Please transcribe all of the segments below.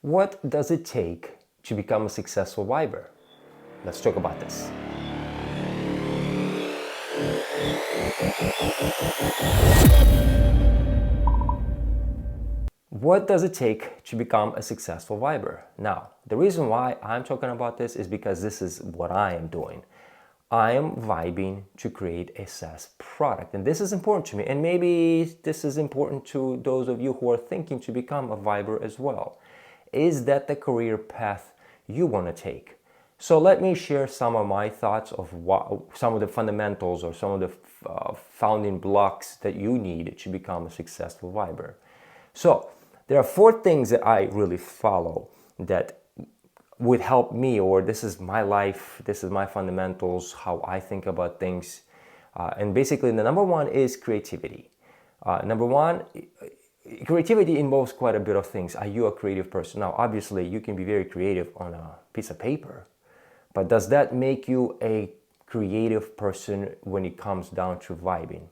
What does it take to become a successful viber? Let's talk about this. What does it take to become a successful viber? Now, the reason why I'm talking about this is because this is what I am doing. I am vibing to create a SaaS product, and this is important to me, and maybe this is important to those of you who are thinking to become a viber as well. Is that the career path you want to take? So let me share some of my thoughts of some of the fundamentals or some of the founding blocks that you need to become a successful viber. So there are 4 things that I really follow that would help me, or this is my life, this is my fundamentals, how I think about things. And basically the number 1 is creativity. Number 1, creativity involves quite a bit of things. Are you a creative person? Now, obviously you can be very creative on a piece of paper, but does that make you a creative person when it comes down to vibing?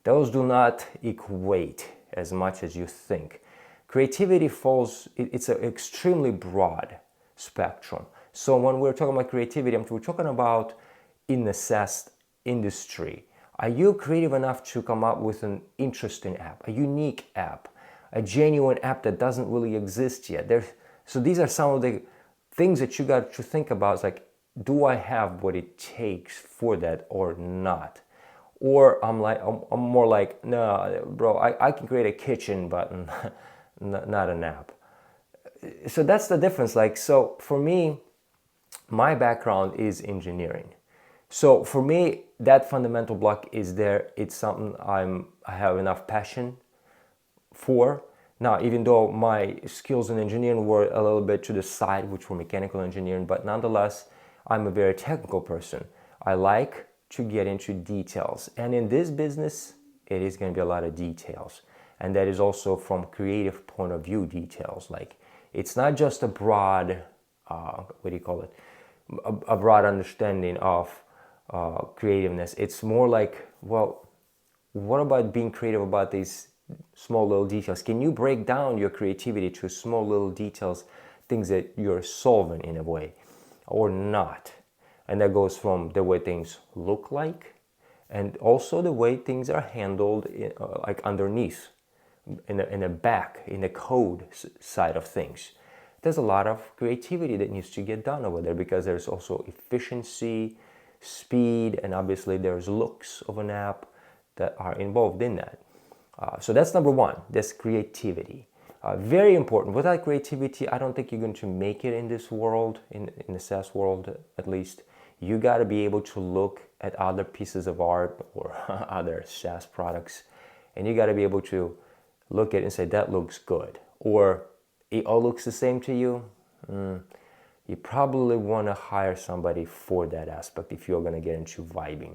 Those do not equate as much as you think. Creativity it's an extremely broad spectrum. So when we're talking about creativity, we're talking about in the SaaS industry. Are you creative enough to come up with an interesting app, a unique app, a genuine app that doesn't really exist yet? So these are some of the things that you got to think about. It's like, do I have what it takes for that or not? Or I'm more like, no, bro, I can create a kitchen, but not an app. So that's the difference. Like, so for me, my background is engineering. So for me, that fundamental block is there. It's something I have enough passion for. Now, even though my skills in engineering were a little bit to the side, which were mechanical engineering, but nonetheless, I'm a very technical person. I like to get into details. And in this business, it is going to be a lot of details. And that is also from creative point of view details. Like, it's not just a broad, a broad understanding of creativeness. It's more like, well, what about being creative about these small little details? Can you break down your creativity to small little details, things that you're solving in a way or not? And that goes from the way things look like and also the way things are handled like underneath, in the back, in the code side of things. There's a lot of creativity that needs to get done over there because there's also efficiency, speed, and obviously there's looks of an app that are involved in that. So that's number 1, that's creativity. Very important. Without creativity, I don't think you're going to make it in this world, in the SaaS world at least. You got to be able to look at other pieces of art or other SaaS products, and you got to be able to look at it and say, that looks good. Or it all looks the same to you. You probably want to hire somebody for that aspect if you're going to get into vibing.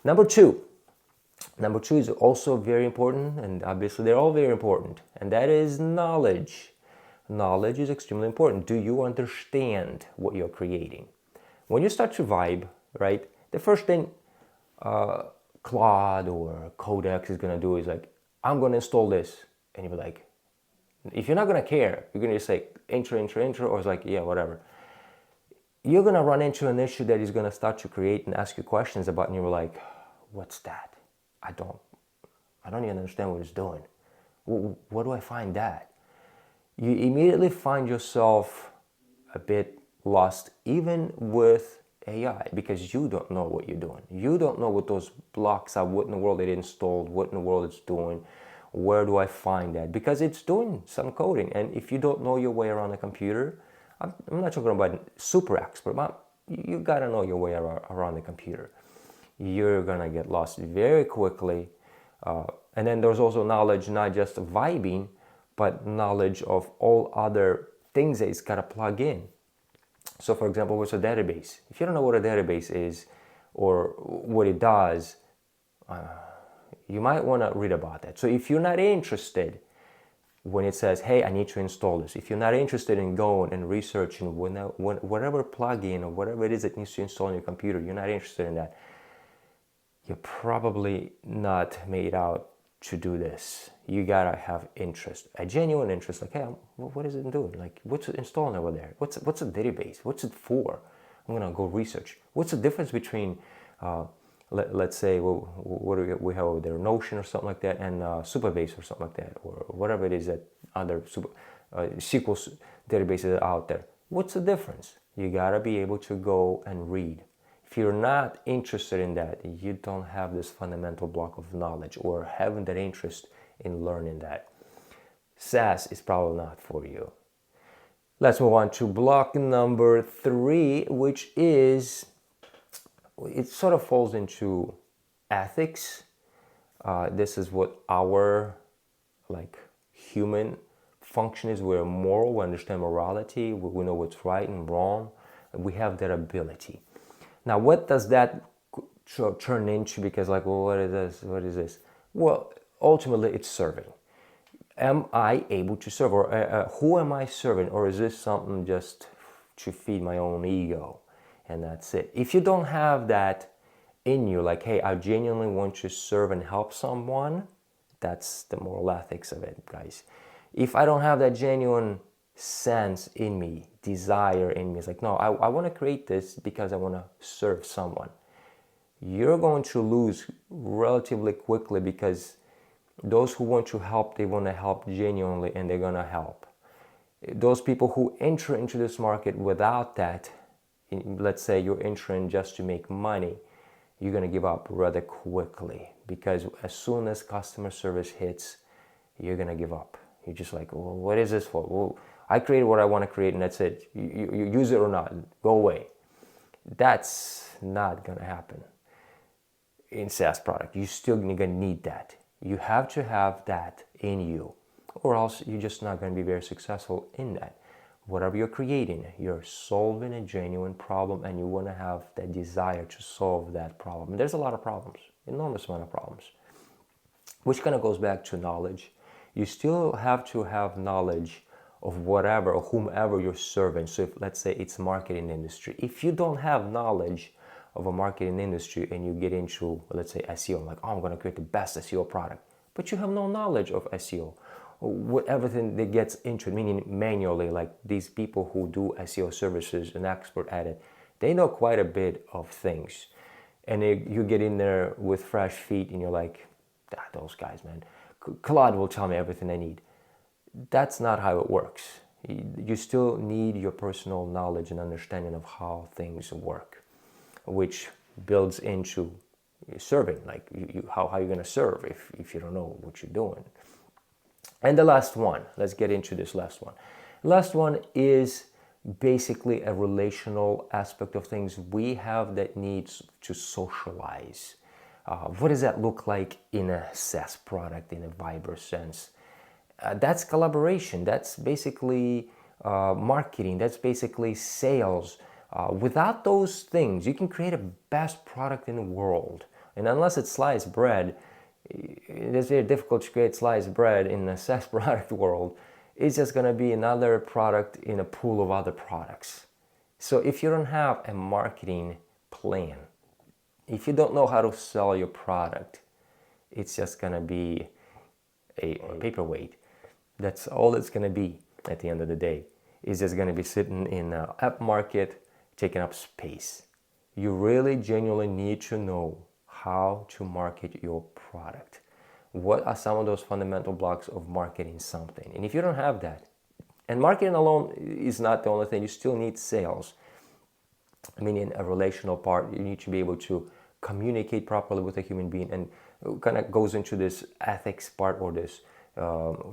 Number two is also very important, and obviously they're all very important, and that is knowledge. Knowledge is extremely important. Do you understand what you're creating? When you start to vibe, right, the first thing Claude or Codex is going to do is like, I'm going to install this. And you'll be like, if you're not going to care, you're going to just say, enter, or it's like, yeah, whatever. You're going to run into an issue that is going to start to create and ask you questions about, and you're like, what's that? I don't even understand what it's doing. Where do I find that? You immediately find yourself a bit lost, even with AI, because you don't know what you're doing. You don't know what those blocks are, what in the world it installed, what in the world it's doing. Where do I find that? Because it's doing some coding, and if you don't know your way around a computer, I'm not talking about super expert, but you gotta know your way around the computer. You're gonna get lost very quickly. And then there's also knowledge, not just vibing, but knowledge of all other things that it's gotta plug in. So for example, what's a database? If you don't know what a database is or what it does, you might want to read about that. So if you're not interested when it says, hey, I need to install this, if you're not interested in going and researching whatever plugin or whatever it is that needs to install on your computer, you're not interested in that, you're probably not made out to do this. You gotta have interest, a genuine interest. Like, hey, what is it doing? Like, what's it installing over there? What's a database? What's it for? I'm gonna go research. What's the difference between, let's say, what do we have over there, Notion or something like that, and Superbase or something like that, or whatever it is that other SQL databases are out there. What's the difference? You gotta be able to go and read. If you're not interested in that, you don't have this fundamental block of knowledge or having that interest in learning that, SaaS is probably not for you. Let's move on to block number 3, which is, it sort of falls into ethics. This is what our human function is. We're moral, we understand morality, we know what's right and wrong, and we have that ability. Now, what does that turn into? Because what is this? What is this? Well, ultimately, it's serving. Am I able to serve? Or who am I serving? Or is this something just to feed my own ego? And that's it. If you don't have that in you, like, hey, I genuinely want to serve and help someone, that's the moral ethics of it, guys. If I don't have that genuine sense in me, desire in me, it's like, no, I want to create this because I want to serve someone, you're going to lose relatively quickly, because those who want to help, they want to help genuinely, and they're going to help. Those people who enter into this market without that, let's say you're entering just to make money, you're going to give up rather quickly, because as soon as customer service hits, you're going to give up. You're just like, well, what is this for? Well, I created what I want to create, and that's it. You use it or not, go away. That's not going to happen in SaaS product. You're still going to need that. You have to have that in you, or else you're just not going to be very successful in that. Whatever you're creating, you're solving a genuine problem, and you want to have that desire to solve that problem. And there's a lot of problems, enormous amount of problems, which kind of goes back to knowledge. You still have to have knowledge of whatever or whomever you're serving. So if, let's say it's marketing industry, if you don't have knowledge of a marketing industry and you get into, let's say, SEO, like, oh, I'm going to create the best SEO product, but you have no knowledge of SEO, what everything that gets into it, meaning manually, like these people who do SEO services, an expert at it, they know quite a bit of things. And you get in there with fresh feet and you're like, those guys, man, Claude will tell me everything I need. That's not how it works. You still need your personal knowledge and understanding of how things work, which builds into serving, like how you're going to serve if you don't know what you're doing. And the last one, let's get into this last one. Last one is basically a relational aspect of things we have that needs to socialize. What does that look like in a SaaS product, in a Viber sense? That's collaboration. That's basically marketing. That's basically sales. Without those things, you can create a best product in the world. And unless it's sliced bread, it is very difficult to create sliced bread in the SaaS product world. It's just going to be another product in a pool of other products. So if you don't have a marketing plan, if you don't know how to sell your product, it's just going to be a paperweight. That's all it's going to be at the end of the day. It's just going to be sitting in an app market, taking up space. You really genuinely need to know how to market your product. What are some of those fundamental blocks of marketing something? And if you don't have that, and marketing alone is not the only thing, you still need sales. I mean, in a relational part, you need to be able to communicate properly with a human being, and it kind of goes into this ethics part or this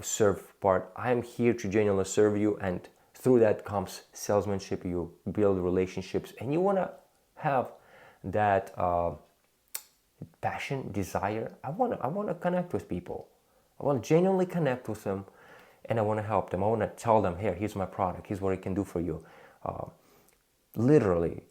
serve part. I am here to genuinely serve you, and through that comes salesmanship. You build relationships, and you want to have that passion, desire. I want to connect with people. I want to genuinely connect with them, and I want to help them. I want to tell them, here, here's my product. Here's what it can do for you. Literally.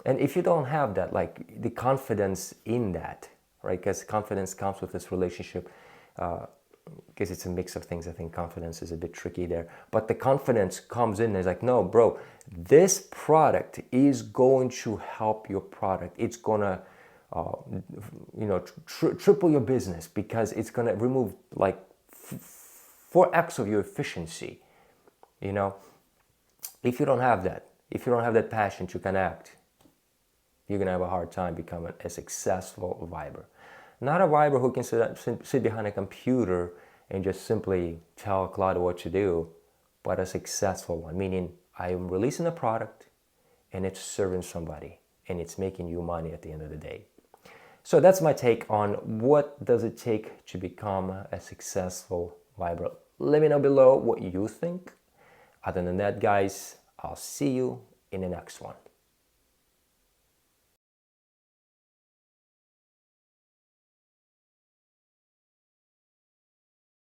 And if you don't have that, like the confidence in that, right? Because confidence comes with this relationship. Because it's a mix of things. I think confidence is a bit tricky there. But the confidence comes in. It's like, no, bro, this product is going to help your product. It's going to triple your business, because it's going to remove like 4x of your efficiency. If you don't have that, if you don't have that passion to connect, you're going to have a hard time becoming a successful Viber. Not a Viber who can sit behind a computer and just simply tell Claude what to do, but a successful one, meaning I am releasing a product and it's serving somebody and it's making you money at the end of the day. So that's my take on what does it take to become a successful Viber. Let me know below what you think. Other than that, guys, I'll see you in the next one.